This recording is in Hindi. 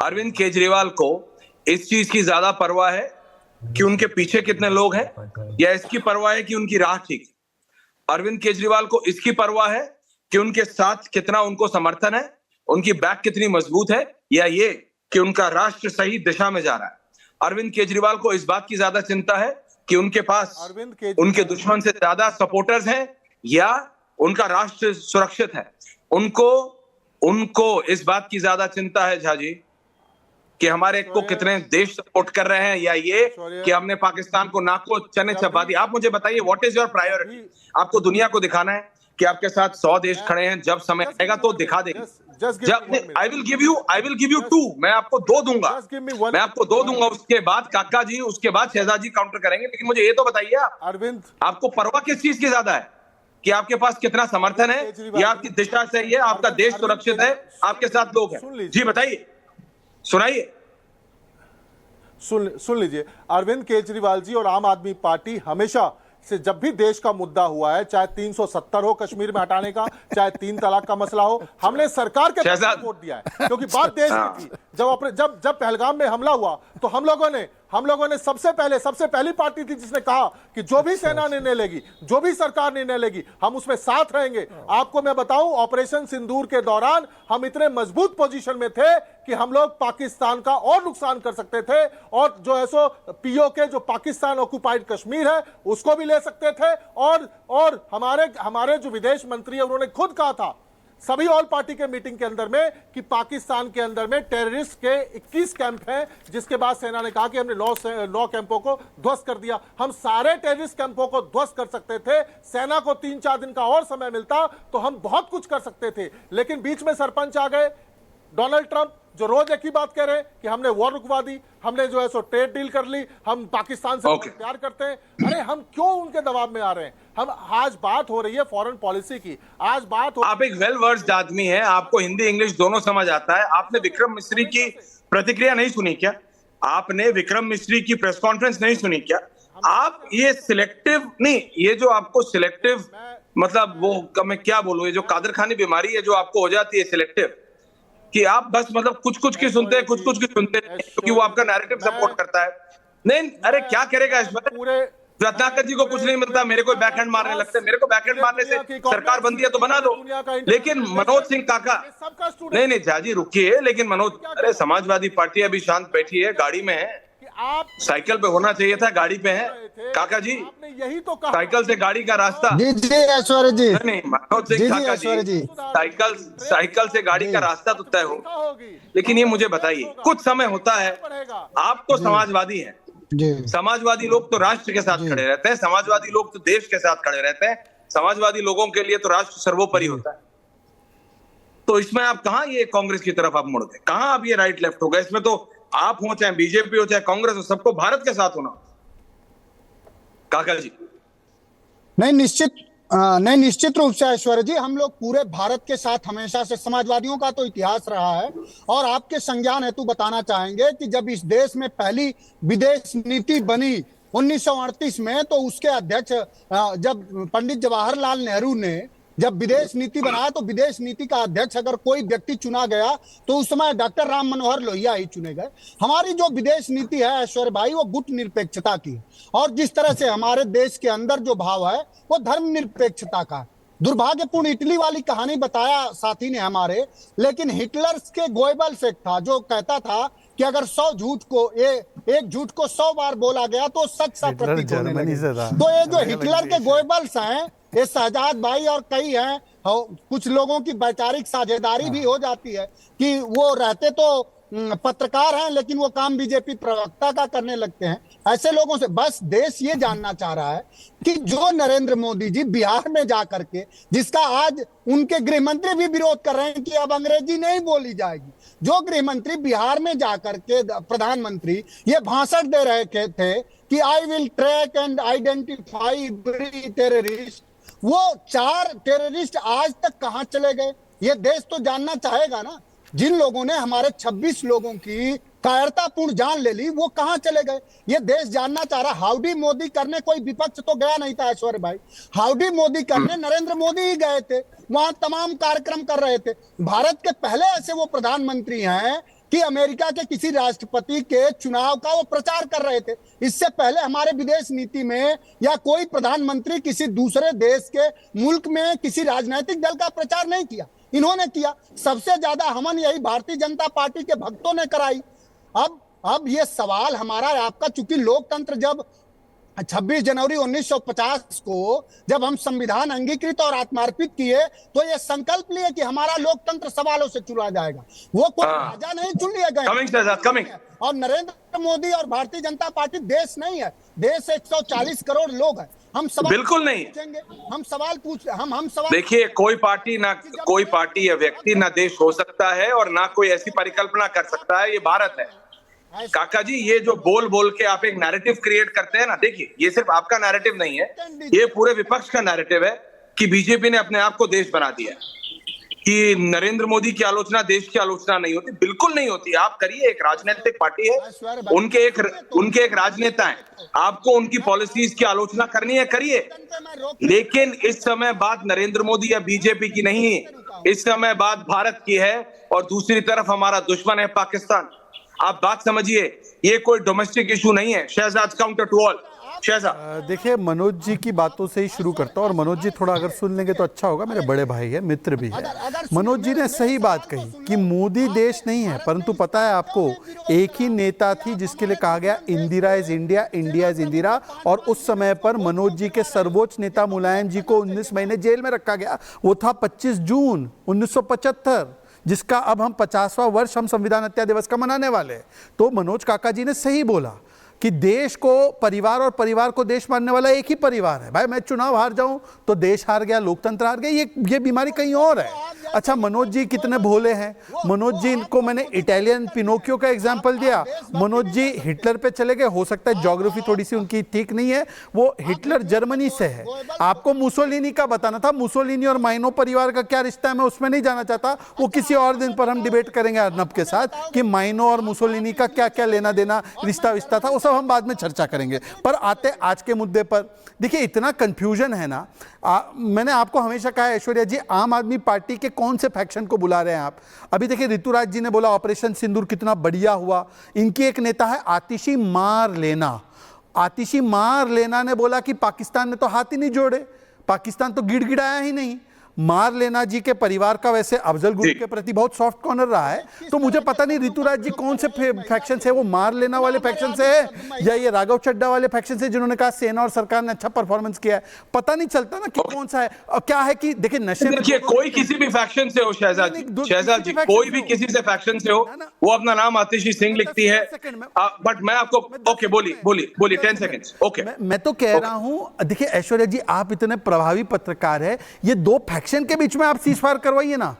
अरविंद केजरीवाल को इस चीज की ज्यादा परवाह है कि उनके पीछे कितने लोग हैं, या इसकी परवाह है कि उनकी राह ठीक है? अरविंद केजरीवाल को इसकी परवाह है कि उनके साथ कितना उनको समर्थन है, उनकी बैक कितनी मजबूत है, या ये कि उनका राष्ट्र सही दिशा में जा रहा है? अरविंद केजरीवाल को इस बात की ज्यादा चिंता है कि उनके पास उनके दुश्मन से ज्यादा सपोर्टर्स हैं या उनका राष्ट्र सुरक्षित है। उनको उनको इस बात की ज्यादा चिंता है झा जी कि हमारे को कितने देश सपोर्ट कर रहे हैं, या ये कि हमने पाकिस्तान को नाक को चने चबा दी। आप मुझे बताइए, व्हाट इज योर प्रायोरिटी? आपको दुनिया को दिखाना है कि आपके साथ 100 देश खड़े हैं, जब समय आएगा तो दिखा देंगे। जब आई विल गिव यू 2, मैं आपको 2 दूंगा, मैं आपको 2 दूंगा। उसके बाद काका जी, उसके बाद शहजाद जी काउंटर करेंगे। लेकिन मुझे ये तो बताइए आप, अरविंद, आपको परवाह किस चीज की ज्यादा है? कि आपके पास कितना समर्थन है, या आपकी दिशा सही है, आपका देश सुरक्षित है, आपके साथ लोग हैं? जी बताइए, सुनाइए। सुन लीजिए, अरविंद केजरीवाल जी और आम आदमी पार्टी हमेशा से जब भी देश का मुद्दा हुआ है, चाहे 370 हो कश्मीर में हटाने का, चाहे 3 तलाक का मसला हो, हमने सरकार के वोट दिया है, क्योंकि बात देश की थी। जब पहलगाम में हमला हुआ तो हम लोगों ने सबसे पहली पार्टी थी जिसने कहा कि जो भी सेना निर्णय लेगी, जो भी सरकार निर्णय लेगी, हम उसमें साथ रहेंगे। आपको मैं बताऊं, ऑपरेशन सिंदूर के दौरान हम इतने मजबूत पोजीशन में थे कि हम लोग पाकिस्तान का और नुकसान कर सकते थे, और जो है सो पीओके, जो पाकिस्तान ऑक्युपाइड कश्मीर है, उसको भी ले सकते थे। और हमारे जो विदेश मंत्री है, उन्होंने खुद कहा था सभी ऑल पार्टी के मीटिंग के अंदर में कि पाकिस्तान के अंदर में टेररिस्ट के 21 कैंप हैं, जिसके बाद सेना ने कहा कि हमने 9 कैंपों को ध्वस्त कर दिया। हम सारे टेररिस्ट कैंपों को ध्वस्त कर सकते थे। सेना को 3-4 दिन का और समय मिलता तो हम बहुत कुछ कर सकते थे, लेकिन बीच में सरपंच आ गए, डोनाल्ड ट्रंप, जो रोज एक ही बात कह रहे हैं कि हमने वॉर रुकवा दी, हमने जो है सो ट्रेड डील कर ली, हम पाकिस्तान से प्यार करते हैं। अरे हम क्यों उनके दबाव में आ रहे हैं? आज बात हो रही है फॉरेन पॉलिसी की, आज बात आप एक वेल वर्स्ड आदमी हैं, आपको हिंदी इंग्लिश दोनों समझ आता है। आपने विक्रम मिश्री की प्रतिक्रिया नहीं सुनी क्या? आपने विक्रम मिश्री की प्रेस कॉन्फ्रेंस नहीं सुनी क्या? आप ये सिलेक्टिव नहीं, ये जो आपको सिलेक्टिव, मतलब वो मैं क्या बोलूं, ये जो कादर खानी बीमारी है जो आपको हो जाती है सिलेक्टिव, कि आप बस मतलब कुछ की सुनते हैं, कुछ की सुनते हैं, क्योंकि वो आपका नैरेटिव सपोर्ट करता है। नहीं, अरे क्या करेगा इसमें? रत्नाकर जी को कुछ नहीं मिलता, मेरे को बैकहैंड मारने लगते हैं। मेरे को बैकहैंड मारने से सरकार बनती है तो बना दो। लेकिन मनोज सिंह काका, नहीं जाजी रुकिए, लेकिन मनोज, अरे समाजवादी पार्टी अभी शांत बैठी है, गाड़ी में है, साइकिल पे होना चाहिए था, गाड़ी पे है। काका जी, यही तो कहा, साइकिल से गाड़ी का रास्ता। जी ऐश्वर्य जी, नहीं मनोज सिंह काका जी, साइकिल से गाड़ी का रास्ता तो तय हो। लेकिन ये मुझे बताइए, कुछ समय होता है, आप तो समाजवादी हैं, समाजवादी लोग तो राष्ट्र के साथ खड़े रहते हैं, समाजवादी लोग तो देश के साथ खड़े रहते हैं, समाजवादी लोगों के लिए तो राष्ट्र सर्वोपरि होता है। तो इसमें आप कहां ये कांग्रेस की तरफ आप मुड़ गए? कहां आप ये राइट लेफ्ट हो गए? इसमें तो आप हो, चाहे बीजेपी हो, चाहे कांग्रेस हो, सबको भारत के साथ होना। काका जी, नहीं निश्चित रूप से ऐश्वर्य जी, हम लोग पूरे भारत के साथ हमेशा से, समाजवादियों का तो इतिहास रहा है। और आपके संज्ञान हेतु बताना चाहेंगे कि जब इस देश में पहली विदेश नीति बनी 1938 में, तो उसके अध्यक्ष जब पंडित जवाहरलाल नेहरू ने जब विदेश नीति बनाया, तो विदेश नीति का अध्यक्ष अगर कोई व्यक्ति चुना गया तो उस समय डॉक्टर राम मनोहर लोहिया ही चुने गए। हमारी जो विदेश नीति है ऐश्वर्य भाई, वो गुट निरपेक्षता की है, और जिस तरह से हमारे देश के अंदर जो भाव है वो धर्म निरपेक्षता का। दुर्भाग्यपूर्ण इटली वाली कहानी बताया साथी ने हमारे, लेकिन हिटलर के गोएबल्स एक था जो कहता था कि अगर 100 झूठ को एक झूठ को 100 बार बोला गया तो सच सा प्रतीत होने लगे। तो ये जो हिटलर के गोएबल्स हैं, ये शहजाद भाई और कई हैं, कुछ लोगों की वैचारिक साझेदारी भी हो जाती है कि वो रहते तो पत्रकार हैं, लेकिन वो काम बीजेपी प्रवक्ता का करने लगते हैं। ऐसे लोगों से बस देश ये जानना चाह रहा है कि जो नरेंद्र मोदी जी बिहार में जाकर के, जिसका आज उनके गृह मंत्री भी विरोध कर रहे हैं कि अब अंग्रेजी नहीं बोली जाएगी, जो गृह मंत्री बिहार में जाकर के प्रधानमंत्री ये भाषण दे रहे थे कि I will track and identify every terrorist, वो 4 टेररिस्ट आज तक कहां चले गए? ये देश तो जानना चाहेगा ना। जिन लोगों ने हमारे 26 लोगों की कायरतापूर्ण जान ले ली, वो कहां चले गए? ये देश जानना चाह रहा। हाउडी मोदी करने कोई विपक्ष तो गया नहीं था ऐश्वर्य भाई, हाउडी मोदी करने नरेंद्र मोदी ही गए थे, वहां तमाम कार्यक्रम कर रहे थे। भारत के पहले ऐसे वो प्रधानमंत्री हैं कि अमेरिका के किसी राष्ट्रपति के चुनाव का वो प्रचार कर रहे थे। इससे पहले हमारे विदेश नीति में या कोई प्रधानमंत्री किसी दूसरे देश के मुल्क में किसी राजनीतिक दल का प्रचार नहीं किया, इन्होंने किया। सबसे ज्यादा हमन यही भारतीय जनता पार्टी के भक्तों ने कराई। अब ये सवाल हमारा आपका, चूंकि लोकतंत्र जब 26 जनवरी 1950 को जब हम संविधान अंगीकृत और आत्मार्पित किए तो ये संकल्प लिए कि हमारा लोकतंत्र सवालों से चुना जाएगा। वो कोई राजा नहीं चुन लिए गए। और नरेंद्र मोदी और भारतीय जनता पार्टी देश नहीं है, देश 140 करोड़ लोग हैं। हम सवाल बिल्कुल नहीं, हम सवाल पूछ हम सवाल देखिए, कोई पार्टी या व्यक्ति ना देश हो सकता है और ना कोई ऐसी परिकल्पना कर सकता है। ये भारत है। काका जी, ये जो बोल बोल के आप एक नैरेटिव क्रिएट करते हैं ना, देखिए ये सिर्फ आपका नैरेटिव नहीं है, ये पूरे विपक्ष का नैरेटिव है कि बीजेपी ने अपने आप को देश बना दिया, कि नरेंद्र मोदी की आलोचना देश की आलोचना नहीं होती। बिल्कुल नहीं होती। आप करिए, एक राजनीतिक पार्टी है, उनके एक राजनेता हैं, आपको उनकी पॉलिसीज की आलोचना करनी है, करिए। लेकिन इस समय बात नरेंद्र मोदी या बीजेपी की नहीं है, इस समय बात भारत की है और दूसरी तरफ हमारा दुश्मन है पाकिस्तान। आप बात समझिए, ये कोई डोमेस्टिक इशू नहीं है। Shehzad, counter to all. Shehzad, देखिए, मनोज जी की बातों से ही शुरू करता हूं और मनोज जी थोड़ा अगर सुन लेंगे तो अच्छा होगा। मेरे बड़े भाई है, मित्र भी है। मनोज जी ने सही बात कही कि मोदी देश नहीं है, परंतु पता है आपको, एक ही नेता थी जिसके लिए कहा गया Indira is India, India is Indira. और उस समय पर मनोज जी के सर्वोच्च नेता मुलायम जी को 19 महीने जेल में रखा गया। वो था 25 जून 1975, जिसका अब हम 50वां वर्ष हम संविधान हत्या दिवस का मनाने वाले हैं। तो मनोज काका जी ने सही बोला कि देश को परिवार और परिवार को देश मानने वाला एक ही परिवार है। भाई, मैं चुनाव हार जाऊं तो देश हार गया, लोकतंत्र हार गया, ये बीमारी कहीं और है। अच्छा, मनोज जी कितने भोले हैं। मनोज जी को मैंने इटालियन पिनोकियो का एग्जाम्पल दिया। मनोज जी हिटलर पे चले गए। हो सकता है ज्योग्राफी थोड़ी सी उनकी ठीक नहीं है, वो हिटलर जर्मनी से है। आपको मुसोलिनी का बताना था, मुसोलिनी और माइनो परिवार का क्या रिश्ता है, मैं उसमें नहीं जाना चाहता। वो किसी और दिन पर हम डिबेट करेंगे अर्नब के साथ कि माइनो और मुसोलिनी का क्या क्या लेना देना, रिश्ता विश्ता था, वो सब हम बाद में चर्चा करेंगे। पर आते आज के मुद्दे पर, देखिए इतना कंफ्यूजन है ना। मैंने आपको हमेशा कहा है ऐश्वर्या जी, आम आदमी पार्टी के कौन से फैक्शन को बुला रहे हैं आप। अभी देखिए, ऋतुराज जी ने बोला ऑपरेशन सिंदूर कितना बढ़िया हुआ। इनकी एक नेता है आतिशी मार लेना। आतिशी मार लेना ने बोला कि पाकिस्तान ने तो हाथ ही नहीं जोड़े, पाकिस्तान तो गिड़गिड़ाया ही नहीं। मार लेना जी के परिवार का वैसे अफजल गुरु के प्रति बहुत सॉफ्ट कॉर्नर रहा है। तो मुझे पता नहीं ऋतुराज जी कौन से फैक्शन से, वो मार लेना वाले फैक्शन से है या ये राघव चड्ढा वाले फैक्शन से जिन्होंने कहा सेना और सरकार ने अच्छा परफॉर्मेंस किया है। पता नहीं चलता ना कि कौन सा है। और क्या है कि देखिए, नशे में कोई किसी भी फैक्शन से हो, शहजाद जी कोई भी किसी से फैक्शन से हो, वो अपना नाम आतिशी सिंह लिखती है। बट मैं आपको, ओके, बोलिए 10 सेकंड्स। ओके, मैं तो कह रहा हूं, देखिए ऐश्वर्या जी, आप इतने प्रभावी पत्रकार है, ये दो फैक्शन के बीच में आप सीज फायर करवाइए ना।